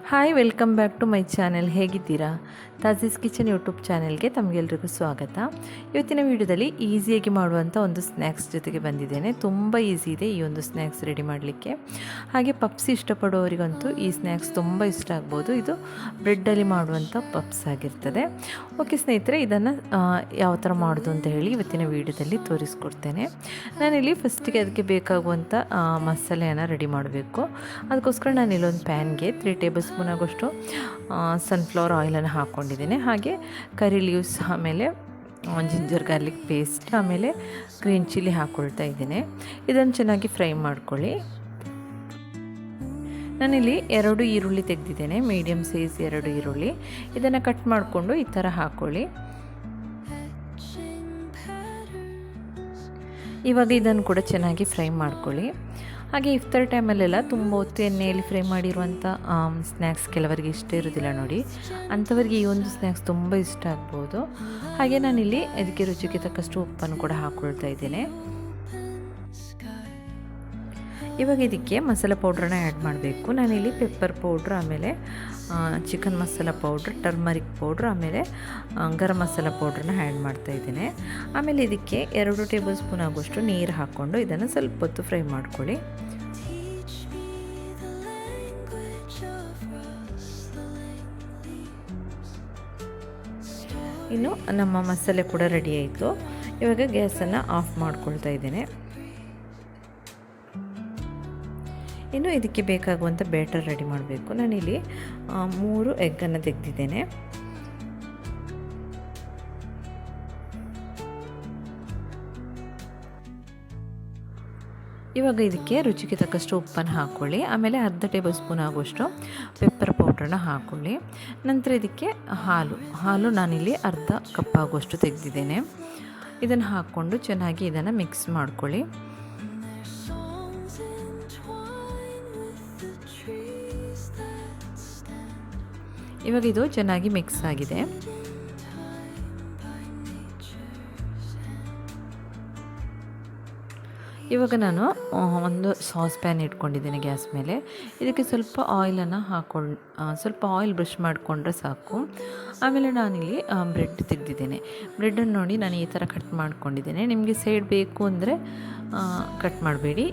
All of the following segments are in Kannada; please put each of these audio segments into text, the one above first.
Hi welcome back to my channel. ಹೇಗಿದ್ದೀರಾ? ತಾಜೀಸ್ ಕಿಚನ್ ಯೂಟ್ಯೂಬ್ ಚಾನೆಲ್ಗೆ ತಮಗೆಲ್ರಿಗೂ ಸ್ವಾಗತ. ಇವತ್ತಿನ ವಿಡಿಯೋದಲ್ಲಿ ಈಸಿಯಾಗಿ ಮಾಡುವಂಥ ಒಂದು ಸ್ನ್ಯಾಕ್ಸ್ ಜೊತೆಗೆ ಬಂದಿದ್ದೇನೆ. ತುಂಬ ಈಸಿ ಇದೆ ಈ ಒಂದು ಸ್ನ್ಯಾಕ್ಸ್ ರೆಡಿ ಮಾಡಲಿಕ್ಕೆ. ಹಾಗೆ ಪಪ್ಸ್ ಇಷ್ಟಪಡೋರಿಗಂತೂ ಈ ಸ್ನ್ಯಾಕ್ಸ್ ತುಂಬ ಇಷ್ಟ ಆಗ್ಬೋದು. ಇದು ಬ್ರೆಡ್ಡಲ್ಲಿ ಮಾಡುವಂಥ ಪಪ್ಸ್ ಆಗಿರ್ತದೆ. ಓಕೆ ಸ್ನೇಹಿತರೆ, ಇದನ್ನು ಯಾವ ಥರ ಮಾಡೋದು ಅಂತ ಹೇಳಿ ಇವತ್ತಿನ ವಿಡಿಯೋದಲ್ಲಿ ತೋರಿಸ್ಕೊಡ್ತೇನೆ. ನಾನಿಲ್ಲಿ ಫಸ್ಟಿಗೆ ಅದಕ್ಕೆ ಬೇಕಾಗುವಂಥ ಮಸಾಲೆಯನ್ನು ರೆಡಿ ಮಾಡಬೇಕು. ಅದಕ್ಕೋಸ್ಕರ ನಾನಿಲ್ಲೊಂದು ಪ್ಯಾನ್ಗೆ 3 ಟೇಬಲ್ ಸ್ಪೂನ್ ಆಗೋಷ್ಟು ಸನ್ಫ್ಲವರ್ ಆಯಿಲನ್ನು ಹಾಕ್ಕೊಂಡಿದ್ದೇನೆ. ಹಾಗೆ ಕರಿ ಲೀವ್ಸ್, ಆಮೇಲೆ ಜಿಂಜರ್ ಗಾರ್ಲಿಕ್ ಪೇಸ್ಟ್, ಆಮೇಲೆ ಗ್ರೀನ್ ಚಿಲ್ಲಿ ಹಾಕ್ಕೊಳ್ತಾ ಇದ್ದೇನೆ. ಇದನ್ನು ಚೆನ್ನಾಗಿ ಫ್ರೈ ಮಾಡ್ಕೊಳ್ಳಿ. ನಾನಿಲ್ಲಿ 2 ಈರುಳ್ಳಿ ತೆಗೆದಿದ್ದೇನೆ, ಮೀಡಿಯಮ್ ಸೈಜ್ 2 ಈರುಳ್ಳಿ. ಇದನ್ನು ಕಟ್ ಮಾಡಿಕೊಂಡು ಈ ಥರ ಹಾಕ್ಕೊಳ್ಳಿ. ಇವಾಗ ಇದನ್ನು ಕೂಡ ಚೆನ್ನಾಗಿ ಫ್ರೈ ಮಾಡ್ಕೊಳ್ಳಿ. ಹಾಗೆ ಇಫ್ತಾರ್ ಟೈಮಲ್ಲೆಲ್ಲ ತುಂಬ ಹೊತ್ತು ಎಣ್ಣೆಯಲ್ಲಿ ಫ್ರೈ ಮಾಡಿರುವಂಥ ಸ್ನ್ಯಾಕ್ಸ್ ಕೆಲವರಿಗೆ ಇಷ್ಟ ಇರೋದಿಲ್ಲ ನೋಡಿ, ಅಂಥವರಿಗೆ ಈ ಒಂದು ಸ್ನ್ಯಾಕ್ಸ್ ತುಂಬ ಇಷ್ಟ ಆಗ್ಬೋದು. ಹಾಗೆ ನಾನಿಲ್ಲಿ ಇದಕ್ಕೆ ರುಚಿಗೆ ತಕ್ಕಷ್ಟು ಉಪ್ಪನ್ನು ಕೂಡ ಹಾಕ್ಕೊಳ್ತಾ ಇದ್ದೇನೆ. ಇವಾಗ ಇದಕ್ಕೆ ಮಸಾಲೆ ಪೌಡ್ರನ್ನ ಆ್ಯಡ್ ಮಾಡಬೇಕು. ನಾನಿಲ್ಲಿ ಪೆಪ್ಪರ್ ಪೌಡ್ರ್, ಆಮೇಲೆ chicken masala powder, turmeric powder, ಆಮೇಲೆ ಗರಂ ಮಸಾಲ ಪೌಡ್ರನ್ನ ಆ್ಯಡ್ ಮಾಡ್ತಾ ಇದ್ದೇನೆ. ಆಮೇಲೆ ಇದಕ್ಕೆ 2 ಟೇಬಲ್ ಸ್ಪೂನ್ ಆಗುವಷ್ಟು ನೀರು ಹಾಕ್ಕೊಂಡು ಇದನ್ನು ಸ್ವಲ್ಪ ಹೊತ್ತು ಫ್ರೈ ಮಾಡ್ಕೊಳ್ಳಿ. ಇನ್ನು ನಮ್ಮ ಮಸಾಲೆ ಕೂಡ ರೆಡಿ ಆಯಿತು. ಇವಾಗ ಗ್ಯಾಸನ್ನು ಆಫ್ ಮಾಡ್ಕೊಳ್ತಾ ಇದ್ದೇನೆ. ಇನ್ನು ಇದಕ್ಕೆ ಬೇಕಾಗುವಂಥ ಬ್ಯಾಟರ್ ರೆಡಿ ಮಾಡಬೇಕು. ನಾನಿಲ್ಲಿ 3 ಎಗ್ಗನ್ನು ತೆಗೆದಿದ್ದೇನೆ. ಇವಾಗ ಇದಕ್ಕೆ ರುಚಿಗೆ ತಕ್ಕಷ್ಟು ಉಪ್ಪನ್ನು ಹಾಕ್ಕೊಳ್ಳಿ. ಆಮೇಲೆ ಅರ್ಧ ಟೇಬಲ್ ಸ್ಪೂನ್ ಆಗುವಷ್ಟು ಪೆಪ್ಪರ್ ಪೌಡ್ರನ್ನ ಹಾಕ್ಕೊಳ್ಳಿ. ನಂತರ ಇದಕ್ಕೆ ಹಾಲು ನಾನಿಲ್ಲಿ ಅರ್ಧ ಕಪ್ ಆಗುವಷ್ಟು ತೆಗೆದಿದ್ದೇನೆ. ಇದನ್ನು ಹಾಕ್ಕೊಂಡು ಚೆನ್ನಾಗಿ ಇದನ್ನು ಮಿಕ್ಸ್ ಮಾಡ್ಕೊಳ್ಳಿ. ಇವಾಗ ಇದು ಚೆನ್ನಾಗಿ ಮಿಕ್ಸ್ ಆಗಿದೆ. ಇವಾಗ ನಾನು ಒಂದು ಸಾಸ್ ಪ್ಯಾನ್ ಇಟ್ಕೊಂಡಿದ್ದೇನೆ ಗ್ಯಾಸ್ ಮೇಲೆ. ಇದಕ್ಕೆ ಸ್ವಲ್ಪ ಆಯಿಲನ್ನು ಸ್ವಲ್ಪ ಆಯಿಲ್ ಬ್ರಷ್ ಮಾಡಿಕೊಂಡ್ರೆ ಸಾಕು. ಆಮೇಲೆ ನಾನಿಲ್ಲಿ ಬ್ರೆಡ್ ತೆಗೆದಿದ್ದೇನೆ. ಬ್ರೆಡ್ಡನ್ನು ನೋಡಿ ನಾನು ಈ ಥರ ಕಟ್ ಮಾಡ್ಕೊಂಡಿದ್ದೇನೆ. ನಿಮಗೆ ಸೈಡ್ ಬೇಕು ಅಂದರೆ ಕಟ್ ಮಾಡಬೇಡಿ.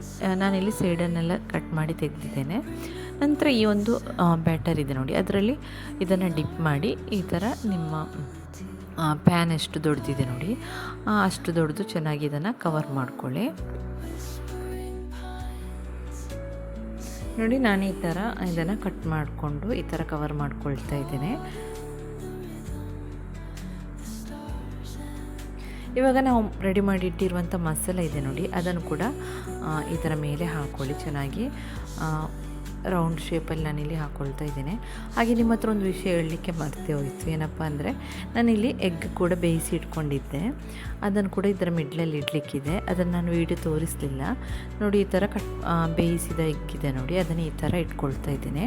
ನಾನಿಲ್ಲಿ ಸೈಡನ್ನೆಲ್ಲ ಕಟ್ ಮಾಡಿ ತೆಗೆದಿದ್ದೇನೆ. ನಂತರ ಈ ಒಂದು ಬ್ಯಾಟರ್ ಇದೆ ನೋಡಿ, ಅದರಲ್ಲಿ ಇದನ್ನು ಡಿಪ್ ಮಾಡಿ ಈ ಥರ ನಿಮ್ಮ ಪ್ಯಾನ್ ಎಷ್ಟು ದೊಡ್ಡದಿದೆ ನೋಡಿ ಅಷ್ಟು ದೊಡ್ಡದು ಚೆನ್ನಾಗಿ ಇದನ್ನು ಕವರ್ ಮಾಡ್ಕೊಳ್ಳಿ. ನೋಡಿ ನಾನು ಈ ಥರ ಇದನ್ನು ಕಟ್ ಮಾಡಿಕೊಂಡು ಈ ಥರ ಕವರ್ ಮಾಡ್ಕೊಳ್ತಾ ಇದ್ದೇನೆ. ಇವಾಗ ನಾವು ರೆಡಿ ಮಾಡಿ ಇಟ್ಟಿರುವಂಥ ಮಸಾಲೆ ಇದೆ ನೋಡಿ, ಅದನ್ನು ಕೂಡ ಈ ಥರ ಮೇಲೆ ಹಾಕ್ಕೊಳ್ಳಿ. ಚೆನ್ನಾಗಿ ರೌಂಡ್ ಶೇಪಲ್ಲಿ ನಾನಿಲ್ಲಿ ಹಾಕ್ಕೊಳ್ತಾ ಇದ್ದೇನೆ. ಹಾಗೆ ನಿಮ್ಮ ಹತ್ರ ಒಂದು ವಿಷಯ ಹೇಳಲಿಕ್ಕೆ ಮರ್ತೇ ಹೋಯಿತು. ಏನಪ್ಪ ಅಂದರೆ ನಾನಿಲ್ಲಿ ಎಗ್ ಕೂಡ ಬೇಯಿಸಿ ಇಟ್ಕೊಂಡಿದ್ದೆ, ಅದನ್ನು ಕೂಡ ಇದರ ಮಿಡ್ಲಲ್ಲಿ ಇಡಲಿಕ್ಕಿದೆ. ಅದನ್ನು ನಾನು ವೀಡಿಯೋ ತೋರಿಸಲಿಲ್ಲ ನೋಡಿ. ಈ ಥರ ಬೇಯಿಸಿದ ಎಗ್ ಇದೆ ನೋಡಿ, ಅದನ್ನು ಈ ಥರ ಇಟ್ಕೊಳ್ತಾ ಇದ್ದೇನೆ.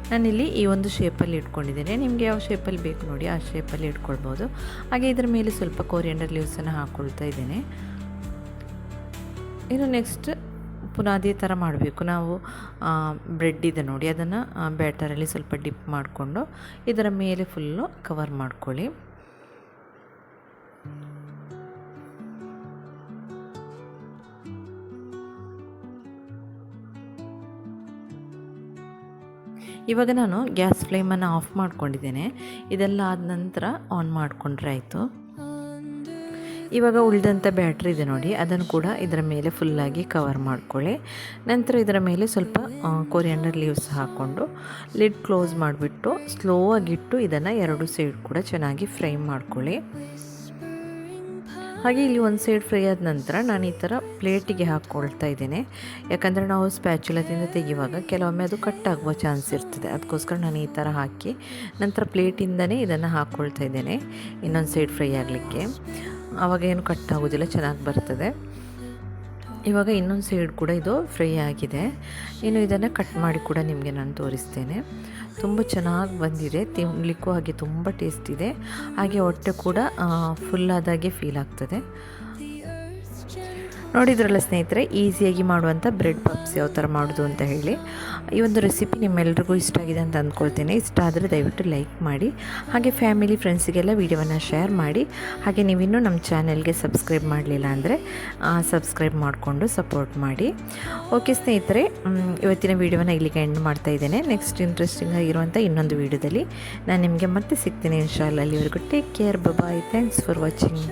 ನಾನಿಲ್ಲಿ ಈ ಒಂದು ಶೇಪಲ್ಲಿ ಇಟ್ಕೊಂಡಿದ್ದೇನೆ. ನಿಮಗೆ ಯಾವ ಶೇಪಲ್ಲಿ ಬೇಕು ನೋಡಿ ಆ ಶೇಪಲ್ಲಿ ಇಟ್ಕೊಳ್ಬೋದು. ಹಾಗೆ ಇದರ ಮೇಲೆ ಸ್ವಲ್ಪ ಕೊರಿಯಂಡರ್ ಲೀವ್ಸನ್ನು ಹಾಕ್ಕೊಳ್ತಾ ಇದ್ದೇನೆ. ಇನ್ನು ನೆಕ್ಸ್ಟ್ ಪುನಃ ಅದೇ ಥರ ಮಾಡಬೇಕು. ನಾವು ಬ್ರೆಡ್ ಇದೆ ನೋಡಿ, ಅದನ್ನು ಬ್ಯಾಟರಲ್ಲಿ ಸ್ವಲ್ಪ ಡಿಪ್ ಮಾಡಿಕೊಂಡು ಇದರ ಮೇಲೆ ಫುಲ್ಲು ಕವರ್ ಮಾಡ್ಕೊಳ್ಳಿ. ಇವಾಗ ನಾನು ಗ್ಯಾಸ್ ಫ್ಲೇಮನ್ನು ಆಫ್ ಮಾಡ್ಕೊಂಡಿದ್ದೇನೆ. ಇದೆಲ್ಲ ಆದ ನಂತರ ಆನ್ ಮಾಡಿಕೊಂಡ್ರೆ ಆಯಿತು. ಇವಾಗ ಉಳಿದಂಥ ಬ್ಯಾಟ್ರಿ ಇದೆ ನೋಡಿ, ಅದನ್ನು ಕೂಡ ಇದರ ಮೇಲೆ ಫುಲ್ಲಾಗಿ ಕವರ್ ಮಾಡ್ಕೊಳ್ಳಿ. ನಂತರ ಇದರ ಮೇಲೆ ಸ್ವಲ್ಪ ಕೊರಿಯಂಡರ್ ಲೀವ್ಸ್ ಹಾಕ್ಕೊಂಡು ಲಿಡ್ ಕ್ಲೋಸ್ ಮಾಡಿಬಿಟ್ಟು ಸ್ಲೋ ಆಗಿಟ್ಟು ಇದನ್ನು 2 ಸೈಡ್ ಕೂಡ ಚೆನ್ನಾಗಿ ಫ್ರೈ ಮಾಡ್ಕೊಳ್ಳಿ. ಹಾಗೆ ಇಲ್ಲಿ ಒಂದು ಸೈಡ್ ಫ್ರೈ ಆದ ನಂತರ ನಾನು ಈ ಥರ ಪ್ಲೇಟಿಗೆ ಹಾಕ್ಕೊಳ್ತಾ ಇದ್ದೇನೆ. ಯಾಕಂದರೆ ನಾವು ಸ್ಪ್ಯಾಚುಲದಿಂದ ತೆಗೆಯುವಾಗ ಕೆಲವೊಮ್ಮೆ ಅದು ಕಟ್ ಆಗುವ ಚಾನ್ಸ್ ಇರ್ತದೆ. ಅದಕ್ಕೋಸ್ಕರ ನಾನು ಈ ಥರ ಹಾಕಿ ನಂತರ ಪ್ಲೇಟಿಂದನೇ ಇದನ್ನು ಹಾಕ್ಕೊಳ್ತಾ ಇದ್ದೇನೆ ಇನ್ನೊಂದು ಸೈಡ್ ಫ್ರೈ ಆಗಲಿಕ್ಕೆ. ಆವಾಗ ಏನು ಕಟ್ ಆಗೋದಿಲ್ಲ, ಚೆನ್ನಾಗಿ ಬರ್ತದೆ. ಇವಾಗ ಇನ್ನೊಂದು ಸೈಡ್ ಕೂಡ ಇದು ಫ್ರೈ ಆಗಿದೆ. ಇನ್ನು ಇದನ್ನು ಕಟ್ ಮಾಡಿ ಕೂಡ ನಿಮಗೆ ನಾನು ತೋರಿಸ್ತೇನೆ. ತುಂಬ ಚೆನ್ನಾಗಿ ಬಂದಿದೆ, ತಿನ್ನಲಿಕ್ಕೂ ಹಾಗೆ ತುಂಬ ಟೇಸ್ಟ್ ಇದೆ, ಹಾಗೆ ಹೊಟ್ಟೆ ಕೂಡ ಫುಲ್ಲಾದಾಗೆ ಫೀಲ್ ಆಗ್ತದೆ. ನೋಡಿದ್ರಲ್ಲ ಸ್ನೇಹಿತರೆ, ಈಸಿಯಾಗಿ ಮಾಡುವಂಥ ಬ್ರೆಡ್ ಪಪ್ಸ್ ಯಾವ ಥರ ಮಾಡೋದು ಅಂತ ಹೇಳಿ. ಈ ಒಂದು ರೆಸಿಪಿ ನಿಮ್ಮೆಲ್ರಿಗೂ ಇಷ್ಟ ಆಗಿದೆ ಅಂತ ಅಂದ್ಕೊಳ್ತೇನೆ. ಇಷ್ಟ ಆದರೆ ದಯವಿಟ್ಟು ಲೈಕ್ ಮಾಡಿ, ಹಾಗೆ ಫ್ಯಾಮಿಲಿ ಫ್ರೆಂಡ್ಸಿಗೆಲ್ಲ ವೀಡಿಯೋವನ್ನು ಶೇರ್ ಮಾಡಿ. ಹಾಗೆ ನೀವಿನ್ನೂ ನಮ್ಮ ಚಾನೆಲ್ಗೆ ಸಬ್ಸ್ಕ್ರೈಬ್ ಮಾಡಲಿಲ್ಲ ಅಂದರೆ ಸಬ್ಸ್ಕ್ರೈಬ್ ಮಾಡಿಕೊಂಡು ಸಪೋರ್ಟ್ ಮಾಡಿ. ಓಕೆ ಸ್ನೇಹಿತರೆ, ಇವತ್ತಿನ ವೀಡಿಯೋವನ್ನು ಇಲ್ಲಿಗೆ ಎಂಡ್ ಮಾಡ್ತಾ ಇದ್ದೇನೆ. ನೆಕ್ಸ್ಟ್ ಇಂಟ್ರೆಸ್ಟಿಂಗ್ ಆಗಿರುವಂಥ ಇನ್ನೊಂದು ವೀಡಿಯೋದಲ್ಲಿ ನಾನು ನಿಮಗೆ ಮತ್ತೆ ಸಿಗ್ತೀನಿ ಇನ್ಶಾಲ್ಲ. ಅಲ್ಲಿವರೆಗೂ take care, bye, thanks for watching.